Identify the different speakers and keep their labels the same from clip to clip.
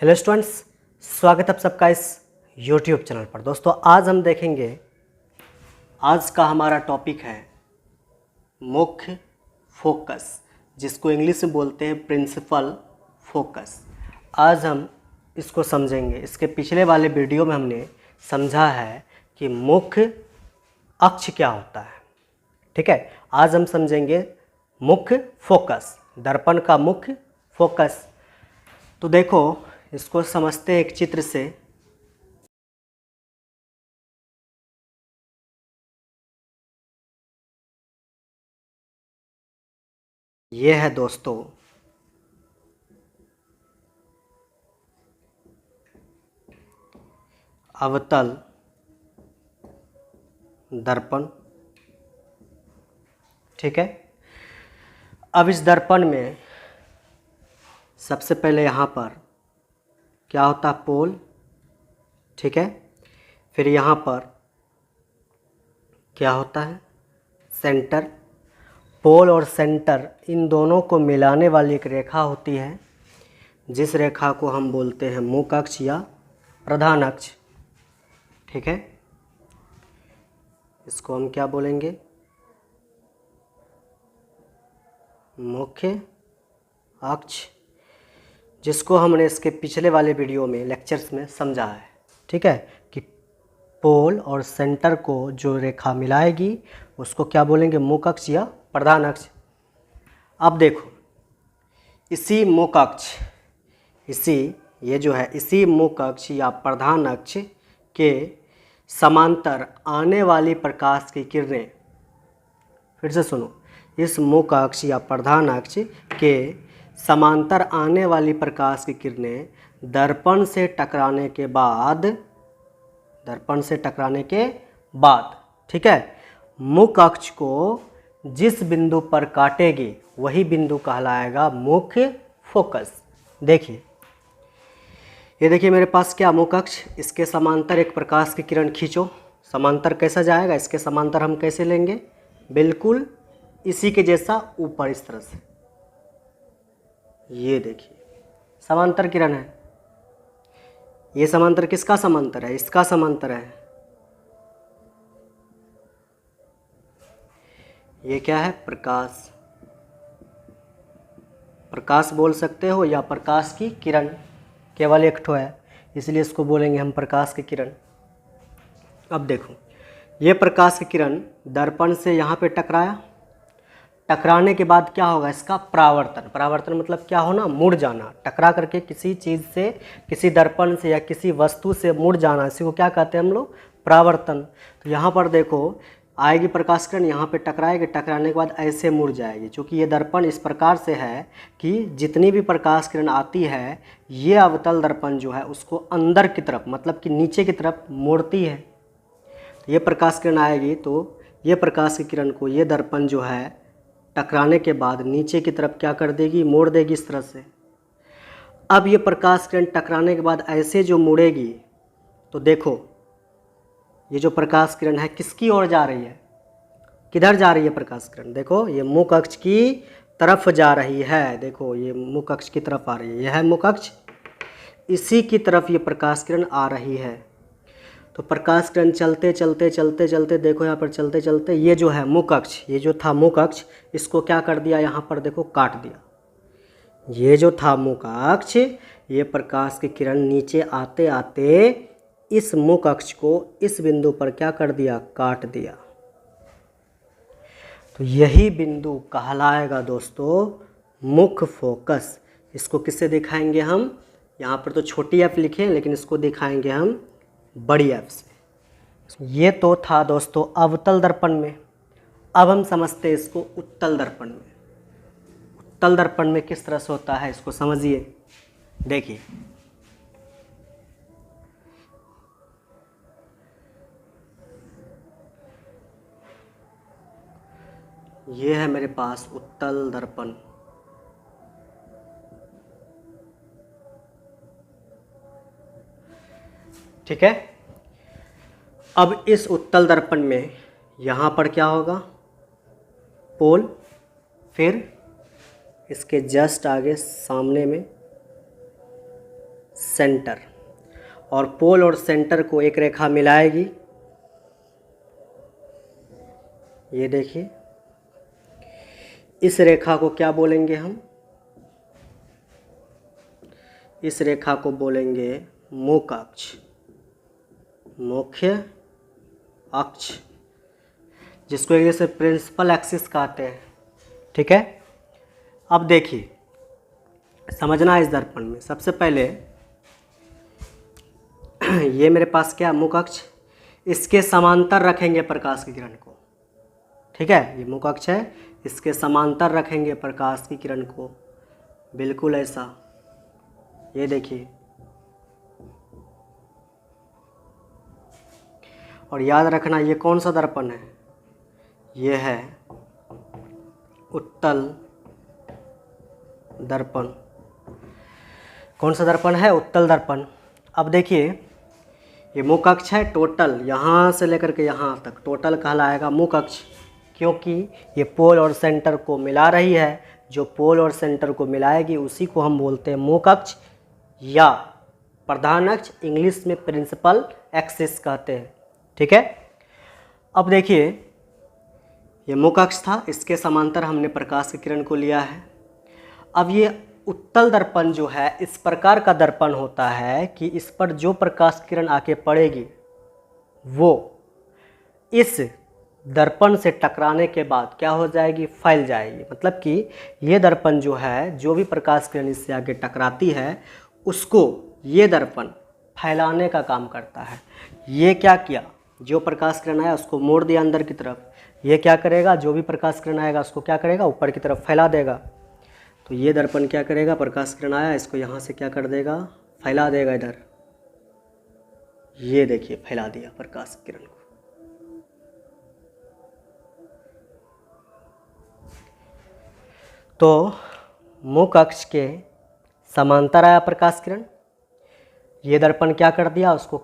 Speaker 1: Hello students, स्वागत है आप सबका इस यूट्यूब चैनल पर। दोस्तों आज हम देखेंगे, आज का हमारा टॉपिक है मुख्य फोकस, जिसको इंग्लिश में बोलते हैं प्रिंसिपल फोकस। आज हम इसको समझेंगे। इसके पिछले वाले वीडियो में हमने समझा है कि मुख्य अक्ष क्या होता है। ठीक है, आज हम समझेंगे मुख्य फोकस, दर्पण का मुख्य फोकस। तो देखो, इसको समझते हैं एक चित्र से। ये है दोस्तों अवतल दर्पण। ठीक है, अब इस दर्पण में सबसे पहले यहाँ पर क्या होता है, पोल। ठीक है, फिर यहाँ पर क्या होता है, सेंटर। पोल और सेंटर, इन दोनों को मिलाने वाली एक रेखा होती है, जिस रेखा को हम बोलते हैं मुख्य अक्ष या प्रधान अक्ष। ठीक है, इसको हम क्या बोलेंगे, मुख्य अक्ष, जिसको हमने इसके पिछले वाले वीडियो में लेक्चर्स में समझा है। ठीक है, कि पोल और सेंटर को जो रेखा मिलाएगी उसको क्या बोलेंगे, मुख्य अक्ष या प्रधान अक्ष। अब देखो, इसी मुख्य अक्ष, इसी मुख्य अक्ष या प्रधान अक्ष के समांतर आने वाली प्रकाश की किरणें, फिर से सुनो, इस मुख्य अक्ष या प्रधान अक्ष के समांतर आने वाली प्रकाश की किरणें दर्पण से टकराने के बाद, ठीक है, मुख्य अक्ष को जिस बिंदु पर काटेगी वही बिंदु कहलाएगा मुख्य फोकस। देखिए, ये देखिए मेरे पास क्या मुख्य अक्ष, इसके समांतर एक प्रकाश की किरण खींचो। समांतर कैसा जाएगा, इसके समांतर हम कैसे लेंगे, बिल्कुल इसी के जैसा ऊपर, इस तरह से। ये देखिए समांतर किरण है। ये समांतर किसका समांतर है, इसका समांतर है। ये क्या है, प्रकाश बोल सकते हो या प्रकाश की किरण, केवल एक ठो है, इसलिए इसको बोलेंगे हम प्रकाश की किरण। अब देखो, ये प्रकाश की किरण दर्पण से यहाँ पे टकराने के बाद क्या होगा, इसका परावर्तन मतलब क्या होना, मुड़ जाना। टकरा करके किसी चीज़ से, किसी दर्पण से या किसी वस्तु से मुड़ जाना, इसी को क्या कहते हैं हम लोग, परावर्तन। तो यहाँ पर देखो, आएगी प्रकाश किरण, यहाँ पे टकराएगी, टकराने के बाद ऐसे मुड़ जाएगी। क्योंकि ये दर्पण इस प्रकार से है कि जितनी भी प्रकाश किरण आती है, ये अवतल दर्पण जो है उसको अंदर की तरफ, मतलब कि नीचे की तरफ मोड़ती है। तो ये प्रकाश किरण आएगी, तो ये प्रकाश की किरण को ये दर्पण जो है टकराने के बाद नीचे की तरफ क्या कर देगी, मोड़ देगी इस तरह से। अब ये प्रकाश किरण टकराने के बाद ऐसे जो मुड़ेगी, तो देखो ये जो प्रकाश किरण है किसकी ओर जा रही है, किधर जा रही है प्रकाश किरण, देखो ये मुख्य अक्ष की तरफ जा रही है। देखो ये मुख्य अक्ष की तरफ आ रही है, यह है मुख्य अक्ष, इसी की तरफ ये प्रकाश किरण आ रही है। तो प्रकाश किरण चलते चलते देखो, यहाँ पर चलते चलते ये जो है मुख्य अक्ष, ये जो था मुख्य अक्ष, इसको क्या कर दिया, यहाँ पर देखो काट दिया। ये जो था मुख्य अक्ष, ये प्रकाश की किरण नीचे आते आते इस मुख्य अक्ष को इस बिंदु पर क्या कर दिया, काट दिया। तो यही बिंदु कहलाएगा दोस्तों मुख्य फोकस। इसको किससे दिखाएंगे हम, यहाँ पर तो छोटी एफ लिखे हैं, लेकिन इसको दिखाएंगे हम बड़ी एफ से। ये तो था दोस्तों अवतल दर्पण में। अब हम समझते हैं इसको उत्तल दर्पण में। उत्तल दर्पण में किस तरह से होता है, इसको समझिए। देखिए, ये है मेरे पास उत्तल दर्पण। ठीक है, अब इस उत्तल दर्पण में यहाँ पर क्या होगा, पोल, फिर इसके जस्ट आगे सामने में सेंटर, और पोल और सेंटर को एक रेखा मिलाएगी। ये देखिए, इस रेखा को क्या बोलेंगे हम? इस रेखा को बोलेंगे मुख्य अक्ष, मुख्य अक्ष, जिसको इंग्लिश से प्रिंसिपल एक्सिस कहते हैं। ठीक है, अब देखिए, समझना है इस दर्पण में। सबसे पहले ये मेरे पास क्या मुख्य अक्ष, इसके समांतर रखेंगे प्रकाश की किरण को। ठीक है, ये मुख्य अक्ष है, इसके समांतर रखेंगे प्रकाश की किरण को, बिल्कुल ऐसा। ये देखिए, और याद रखना ये कौन सा दर्पण है? ये है उत्तल दर्पण। कौन सा दर्पण है? उत्तल दर्पण। अब देखिए, ये मुख्य अक्ष है, टोटल यहाँ से लेकर के यहाँ तक टोटल कहलाएगा मुख्य अक्ष, क्योंकि ये पोल और सेंटर को मिला रही है। जो पोल और सेंटर को मिलाएगी उसी को हम बोलते हैं मुख्य अक्ष या प्रधान अक्ष, इंग्लिश में प्रिंसिपल एक्सिस कहते हैं। ठीक है, अब देखिए, ये मुख्य अक्ष था, इसके समांतर हमने प्रकाश की किरण को लिया है। अब ये उत्तल दर्पण जो है, इस प्रकार का दर्पण होता है कि इस पर जो प्रकाश किरण आके पड़ेगी वो इस दर्पण से टकराने के बाद क्या हो जाएगी? फैल जाएगी। मतलब कि ये दर्पण जो है, जो भी प्रकाश किरण इससे आगे टकराती है उसको ये दर्पण फैलाने का काम करता है। ये क्या किया? जो प्रकाश किरण आया उसको मोड़ दिया अंदर की तरफ। ये क्या करेगा? जो भी प्रकाश किरण आएगा उसको क्या करेगा? ऊपर की तरफ फैला देगा। तो ये दर्पण क्या करेगा? प्रकाश किरण आया, इसको यहाँ से क्या कर देगा? फैला देगा इधर। ये देखिए, फैला दिया प्रकाश किरण को। तो मुख्य अक्ष के समांतर आया प्रकाश किरण, ये दर्पण क्या कर दिया? उसको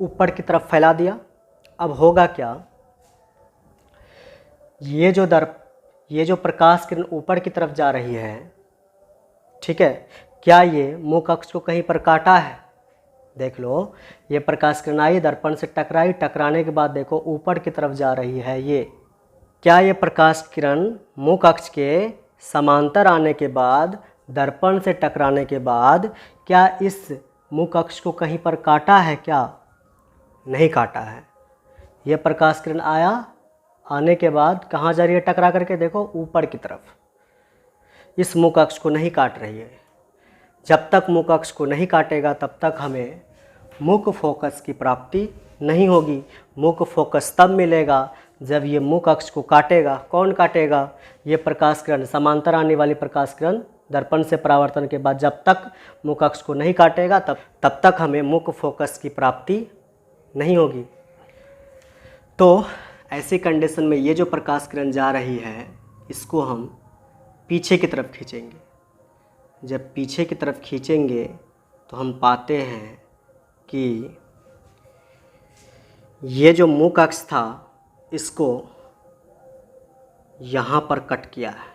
Speaker 1: ऊपर की तरफ फैला दिया। अब होगा क्या? ये जो प्रकाश किरण ऊपर की तरफ जा रही है, ठीक है, क्या ये मुख्य अक्ष को कहीं पर काटा है? देख लो, ये प्रकाश किरण आई, दर्पण से टकराई, टकराने के बाद देखो ऊपर की तरफ जा रही है। ये क्या, ये प्रकाश किरण मुख्य अक्ष के समांतर आने के बाद, दर्पण से टकराने के बाद, क्या इस मुख्य अक्ष को कहीं पर काटा है? क्या नहीं काटा है। ये प्रकाश किरण आया, आने के बाद कहाँ जा रही है? टकरा करके देखो ऊपर की तरफ। इस मुख्य अक्ष को नहीं काट रही है। जब तक मुख्य अक्ष को नहीं काटेगा तब तक हमें मुख्य फोकस की प्राप्ति नहीं होगी। मुख्य फोकस तब मिलेगा जब ये मुख्य अक्ष को काटेगा। कौन काटेगा? ये प्रकाश किरण, समांतर आने वाली प्रकाश किरण दर्पण से परावर्तन के बाद जब तक मुख्य अक्ष को नहीं काटेगा तब तक हमें मुख्य फोकस की प्राप्ति नहीं होगी। तो ऐसी कंडीशन में ये जो प्रकाश किरण जा रही है, इसको हम पीछे की तरफ खींचेंगे। जब पीछे की तरफ खींचेंगे तो हम पाते हैं कि ये जो मुख्य अक्ष था इसको यहाँ पर कट किया है।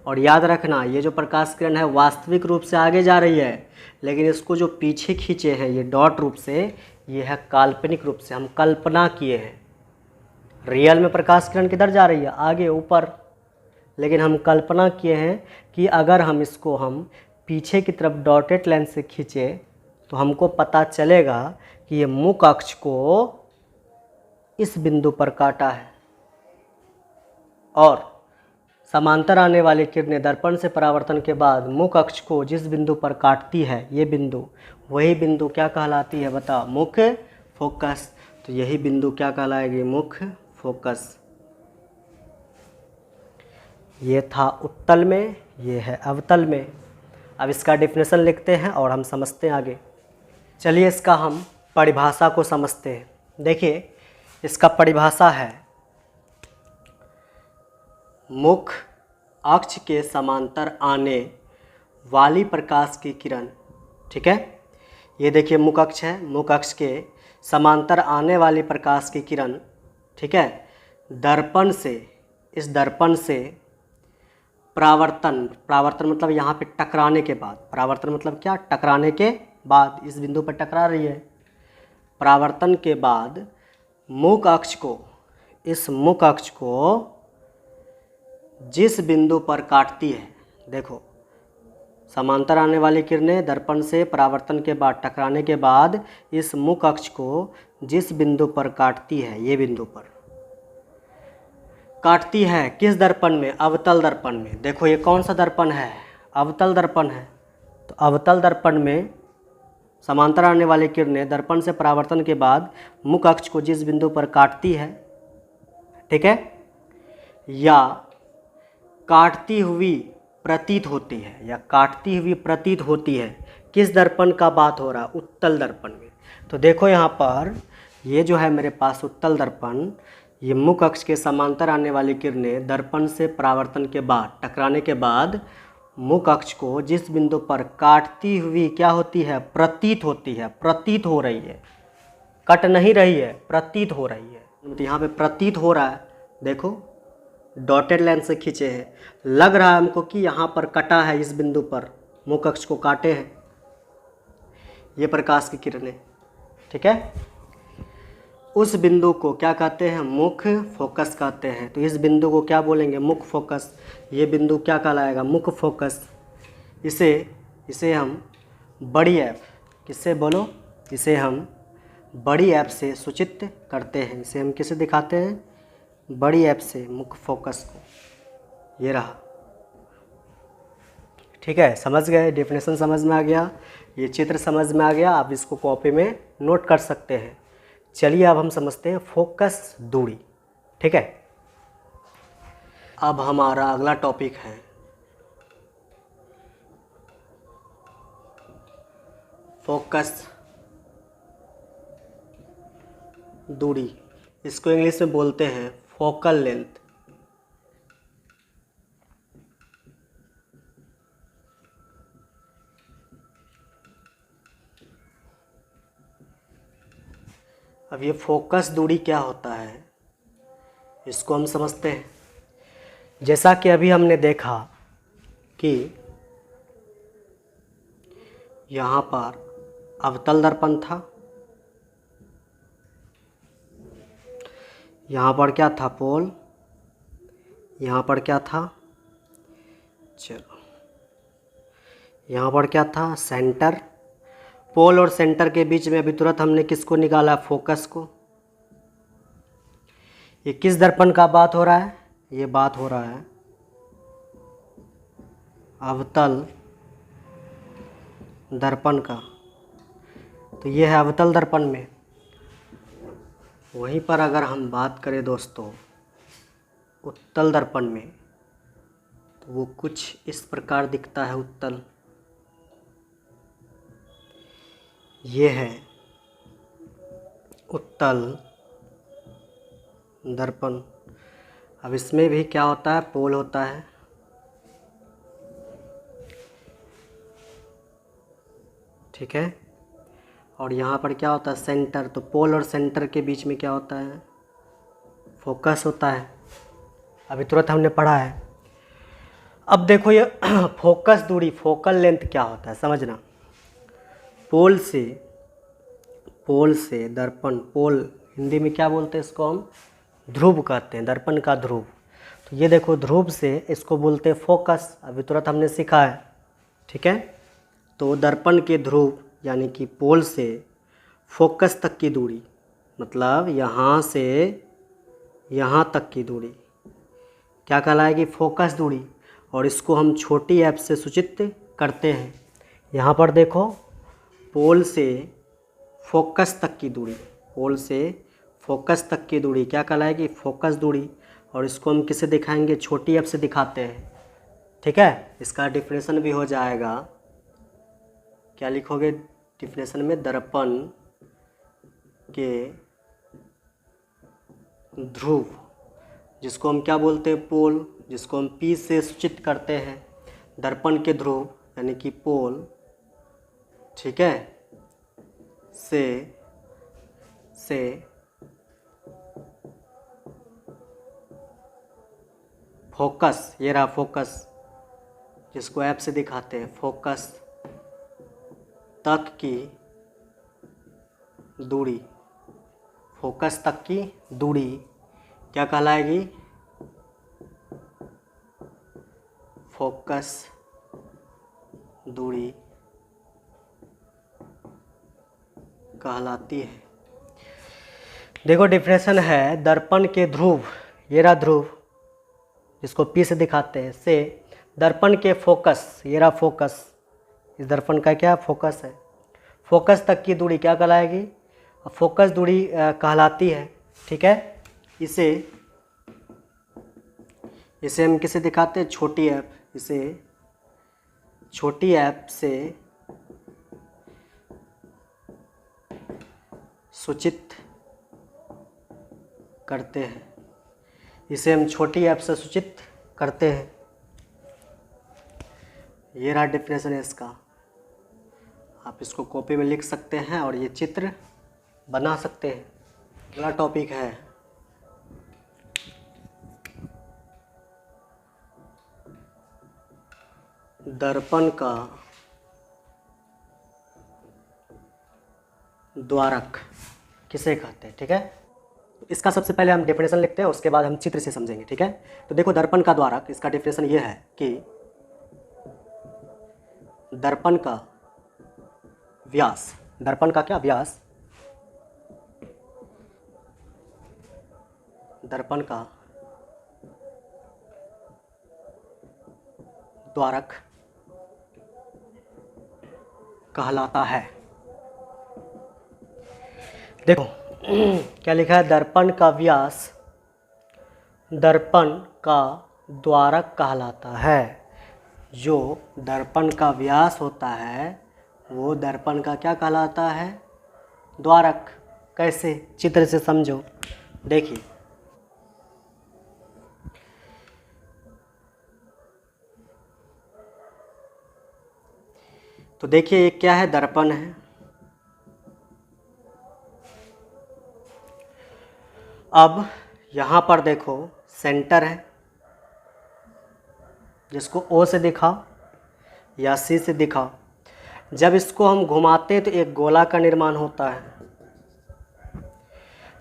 Speaker 1: और याद रखना, ये जो प्रकाश किरण है वास्तविक रूप से आगे जा रही है, लेकिन इसको जो पीछे खींचे हैं ये डॉट रूप से, ये है काल्पनिक रूप से, हम कल्पना किए हैं। रियल में प्रकाश किरण किधर जा रही है? आगे, ऊपर। लेकिन हम कल्पना किए हैं कि अगर हम इसको पीछे की तरफ डॉटेड लाइन से खींचे तो हमको पता चलेगा कि ये मुख्य अक्ष को इस बिंदु पर काटा है, और समांतर आने वाली किरणें दर्पण से परावर्तन के बाद मुख्य अक्ष को जिस बिंदु पर काटती है, ये बिंदु, वही बिंदु क्या कहलाती है? बता, मुख्य फोकस। तो यही बिंदु क्या कहलाएगी? मुख्य फोकस। ये था उत्तल में, ये है अवतल में। अब इसका डेफिनेशन लिखते हैं और हम समझते हैं आगे। चलिए इसका हम परिभाषा को समझते हैं। देखिए, इसका परिभाषा है मुख्य अक्ष के समांतर आने वाली प्रकाश की किरण। ठीक है, ये देखिए मुख्य अक्ष है, मुख्य अक्ष के समांतर आने वाली प्रकाश की किरण, ठीक है, दर्पण से, इस दर्पण से परावर्तन, परावर्तन मतलब यहाँ पे टकराने के बाद, परावर्तन मतलब क्या, टकराने के बाद, इस बिंदु पर टकरा रही है। परावर्तन के बाद मुख अक्ष को, इस मुख अक्ष को जिस बिंदु पर काटती है, देखो समांतर आने वाली किरणें दर्पण से परावर्तन के बाद टकराने के बाद इस मुख अक्ष को जिस बिंदु पर काटती है, ये बिंदु पर काटती है, किस दर्पण में, अवतल दर्पण में। देखो ये कौन सा दर्पण है, अवतल दर्पण है। तो अवतल दर्पण में समांतर आने वाली किरणें दर्पण से परावर्तन के बाद मुख अक्ष को जिस बिंदु पर काटती है, ठीक है, या काटती हुई प्रतीत होती है, या काटती हुई प्रतीत होती है, किस दर्पण का बात हो रहा है, उत्तल दर्पण में। तो देखो यहाँ पर ये जो है मेरे पास उत्तल दर्पण, ये मुख अक्ष के समांतर आने वाली किरणें दर्पण से परावर्तन के बाद टकराने के बाद मुख अक्ष को जिस बिंदु पर काटती हुई क्या होती है, प्रतीत होती है, प्रतीत हो रही है, कट नहीं रही है, प्रतीत हो रही है। तो यहाँ पे प्रतीत हो रहा है, देखो डॉटेड लाइन से खींचे हैं, लग रहा है हमको कि यहाँ पर कटा है, इस बिंदु पर मुख अक्ष को काटे हैं ये प्रकाश की किरणें, ठीक है। उस बिंदु को क्या कहते हैं, मुख फोकस कहते हैं। तो इस बिंदु को क्या बोलेंगे, मुख फोकस। ये बिंदु क्या कहलाएगा, मुख फोकस। इसे हम बड़ी ऐप, किससे बोलो, इसे हम बड़ी ऐप से सूचित करते हैं। इसे हम किसे दिखाते हैं, बड़ी ऐप से मुख फोकस को। ये रहा, ठीक है, समझ गए, डेफिनेशन समझ में आ गया, ये चित्र समझ में आ गया। आप इसको कॉपी में नोट कर सकते हैं। चलिए अब हम समझते हैं फोकस दूरी, ठीक है। अब हमारा अगला टॉपिक है फोकस दूरी। इसको इंग्लिश में बोलते हैं फोकल लेंथ। अब ये फोकस दूरी क्या होता है, इसको हम समझते हैं। जैसा कि अभी हमने देखा कि यहाँ पर अवतल दर्पण था, यहाँ पर क्या था, पोल, यहाँ पर क्या था, चलो यहाँ पर क्या था, सेंटर। पोल और सेंटर के बीच में अभी तुरंत हमने किसको निकाला, फोकस को। ये किस दर्पण का बात हो रहा है, ये बात हो रहा है अवतल दर्पण का। तो ये है अवतल दर्पण में। वहीं पर अगर हम बात करें दोस्तों उत्तल दर्पण में, तो वो कुछ इस प्रकार दिखता है उत्तल। ये है उत्तल दर्पण। अब इसमें भी क्या होता है, पोल होता है, ठीक है, और यहाँ पर क्या होता है, सेंटर। तो पोल और सेंटर के बीच में क्या होता है, फोकस होता है। अभी तुरंत हमने पढ़ा है। अब देखो ये फोकस दूरी, फोकल लेंथ क्या होता है समझना। पोल से दर्पण, पोल हिंदी में क्या बोलते हैं, इसको हम ध्रुव कहते हैं, दर्पण का ध्रुव। तो ये देखो ध्रुव से इसको बोलते हैं फोकस। अभी तुरंत हमने सीखा है, ठीक है। तो दर्पण के ध्रुव यानी कि पोल से फोकस तक की दूरी, मतलब यहाँ से यहाँ तक की दूरी क्या कहलाएगी, फोकस दूरी। और इसको हम छोटी ऐप से सूचित करते हैं। यहाँ पर देखो पोल से फोकस तक की दूरी, पोल से फोकस तक की दूरी क्या कहलाएगी, फोकस दूरी। और इसको हम किसे दिखाएंगे, छोटी ऐप से दिखाते हैं, ठीक है। इसका डिफिनेशन भी हो जाएगा, क्या लिखोगे डिफिनेशन में, दर्पण के ध्रुव, जिसको हम क्या बोलते हैं, पोल, जिसको हम पी से सूचित करते हैं, दर्पण के ध्रुव यानी कि पोल, ठीक है, से फोकस, ये रहा फोकस, इसको ऐप से दिखाते हैं, फोकस तक की दूरी, फोकस तक की दूरी क्या कहलाएगी? फोकस दूरी कहलाती है। देखो डिफिनेशन है, दर्पण के ध्रुव, ये रहा ध्रुव जिसको P से दिखाते हैं, से दर्पण के फोकस, ये रहा फोकस, इस दर्पण का क्या फोकस है, फोकस तक की दूरी क्या कहलाएगी? फोकस दूरी कहलाती है। ठीक है, इसे हम किसे दिखाते हैं? छोटी ऐप, इसे छोटी ऐप से सूचित करते हैं, इसे हम छोटी ऐप से सूचित करते हैं। ये रहा डेफिनेशन है इसका, आप इसको कॉपी में लिख सकते हैं और ये चित्र बना सकते हैं। अगला टॉपिक है दर्पण का द्वारक किसे कहते हैं। ठीक है, इसका सबसे पहले हम डेफिनेशन लिखते हैं, उसके बाद हम चित्र से समझेंगे। ठीक है, तो देखो दर्पण का द्वारक, इसका डेफिनेशन ये है कि दर्पण का व्यास, दर्पण का क्या व्यास, दर्पण का द्वारक कहलाता है। देखो क्या लिखा है, दर्पण का व्यास दर्पण का द्वारक कहलाता है। जो दर्पण का व्यास होता है वो दर्पण का क्या कहलाता है? द्वारक। कैसे? चित्र से समझो। देखिए तो देखिए ये क्या है, दर्पण है। अब यहाँ पर देखो सेंटर है, जिसको O से दिखाओ या C से दिखाओ। जब इसको हम घुमाते हैं तो एक गोला का निर्माण होता है।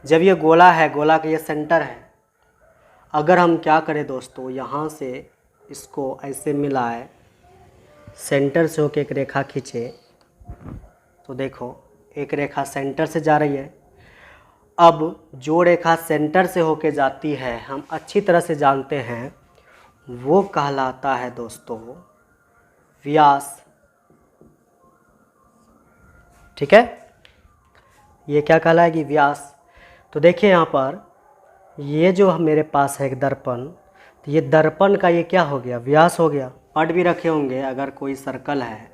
Speaker 1: जब ये गोला है, गोला का ये सेंटर है, अगर हम क्या करें दोस्तों, यहाँ से इसको ऐसे मिलाए, सेंटर से होकर एक रेखा खींचे, तो देखो एक रेखा सेंटर से जा रही है। अब जो रेखा सेंटर से होके जाती है हम अच्छी तरह से जानते हैं, वो कहलाता है दोस्तों व्यास। ठीक है, ये क्या कहलाएगी? व्यास। तो देखिए यहाँ पर ये जो मेरे पास है एक दर्पण, तो ये दर्पण का ये क्या हो गया? व्यास हो गया। पट भी रखे होंगे, अगर कोई सर्कल है,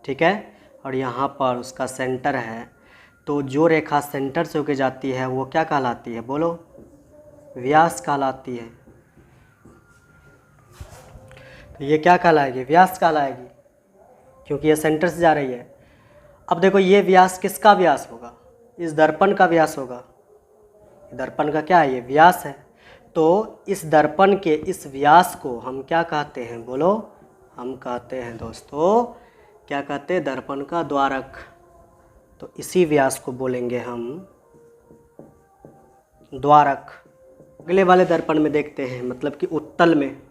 Speaker 1: ठीक है, और यहाँ पर उसका सेंटर है, तो जो रेखा सेंटर से होके जाती है वो क्या कहलाती है? बोलो, व्यास कहलाती है। तो ये क्या कहलाएगी? व्यास कहलाएगी, क्योंकि ये सेंटर से जा रही है। अब देखो ये व्यास किसका व्यास होगा? इस दर्पण का व्यास होगा। दर्पण का क्या है? ये व्यास है। तो इस दर्पण के इस व्यास को हम क्या कहते हैं? बोलो, हम कहते हैं दोस्तों, क्या कहते हैं? दर्पण का द्वारक। तो इसी व्यास को बोलेंगे हम द्वारक। अगले वाले दर्पण में देखते हैं, मतलब कि उत्तल में।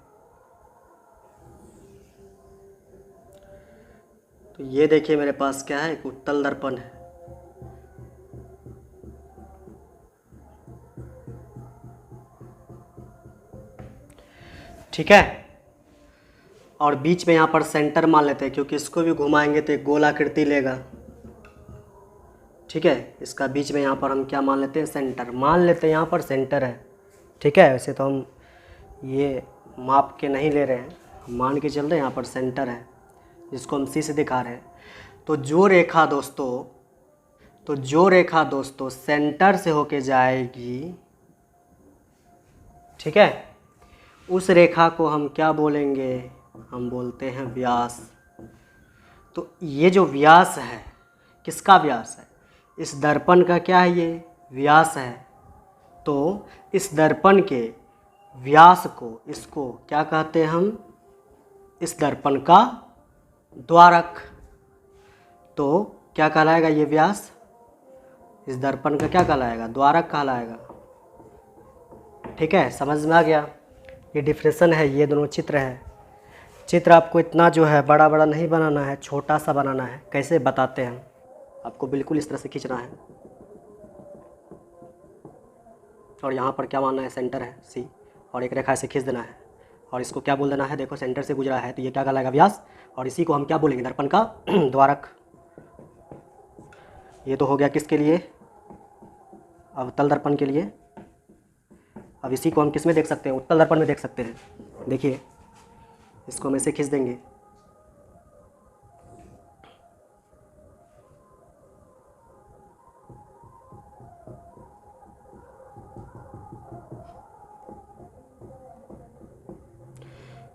Speaker 1: तो ये देखिए मेरे पास क्या है, एक उत्तल दर्पण है। ठीक है, और बीच में यहाँ पर सेंटर मान लेते हैं, क्योंकि इसको भी घुमाएंगे तो एक गोलाकृति लेगा। ठीक है, इसका बीच में यहाँ पर हम क्या मान लेते हैं? सेंटर मान लेते हैं, यहाँ पर सेंटर है। ठीक है, वैसे तो हम ये माप के नहीं ले रहे हैं, हम मान के चल रहे हैं यहाँ पर सेंटर है, जिसको हम C से दिखा रहे हैं। तो जो रेखा दोस्तों सेंटर से होके जाएगी, ठीक है, उस रेखा को हम क्या बोलेंगे? हम बोलते हैं व्यास। तो ये जो व्यास है, किसका व्यास है? इस दर्पण का क्या है? ये व्यास है। तो इस दर्पण के व्यास को, इसको क्या कहते हैं हम? इस दर्पण का द्वारक। तो क्या कहलाएगा ये व्यास? इस दर्पण का क्या कहलाएगा? द्वारक कहलाएगा। ठीक है, समझ में आ गया? ये डिफ्रेशन है, ये दोनों चित्र है। चित्र आपको इतना जो है बड़ा बड़ा नहीं बनाना है, छोटा सा बनाना है। कैसे बताते हैं हम? आपको बिल्कुल इस तरह से खींचना है और यहाँ पर क्या मानना है? सेंटर है सी, और एक रेखा से खींच देना है और इसको क्या बोल देना है? देखो सेंटर से गुजरा है तो ये क्या कहलाएगा? व्यास। और इसी को हम क्या बोलेंगे? दर्पण का द्वारक। ये तो हो गया किसके लिए? अवतल दर्पण के लिए। अब इसी को हम किस में देख सकते हैं? उत्तल दर्पण में देख सकते हैं। देखिए इसको हम ऐसे खींच देंगे, तो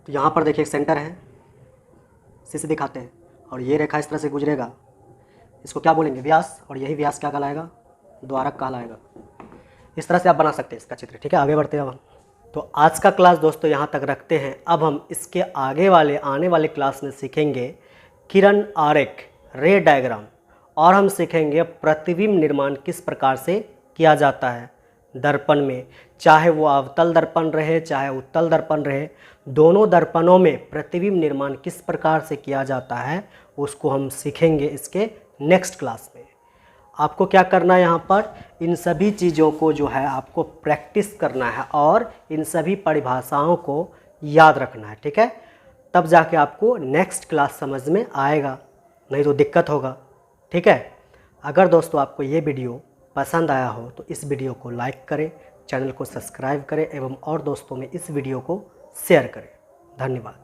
Speaker 1: यहाँ पर देखिए एक सेंटर है, इसे दिखाते हैं और ये रेखा इस तरह से गुजरेगा, इसको क्या बोलेंगे? व्यास। और यही व्यास क्या कहलाएगा? द्वारक कहलाएगा। इस तरह से आप बना सकते हैं इसका चित्र। ठीक है, आगे बढ़ते हैं अब हम। तो आज का क्लास दोस्तों यहाँ तक रखते हैं। अब हम इसके आगे वाले आने वाले क्लास में सीखेंगे किरण आरेख, रे डायग्राम, और हम सीखेंगे प्रतिबिंब निर्माण किस प्रकार से किया जाता है दर्पण में। चाहे वो अवतल दर्पण रहे चाहे उत्तल दर्पण रहे, दोनों दर्पणों में प्रतिबिंब निर्माण किस प्रकार से किया जाता है उसको हम सीखेंगे इसके नेक्स्ट क्लास में। आपको क्या करना है? यहाँ पर इन सभी चीज़ों को जो है आपको प्रैक्टिस करना है और इन सभी परिभाषाओं को याद रखना है। ठीक है, तब जाके आपको नेक्स्ट क्लास समझ में आएगा, नहीं तो दिक्कत होगा। ठीक है, अगर दोस्तों आपको ये वीडियो पसंद आया हो तो इस वीडियो को लाइक करें, चैनल को सब्सक्राइब करें एवं और दोस्तों में इस वीडियो को शेयर करें। धन्यवाद।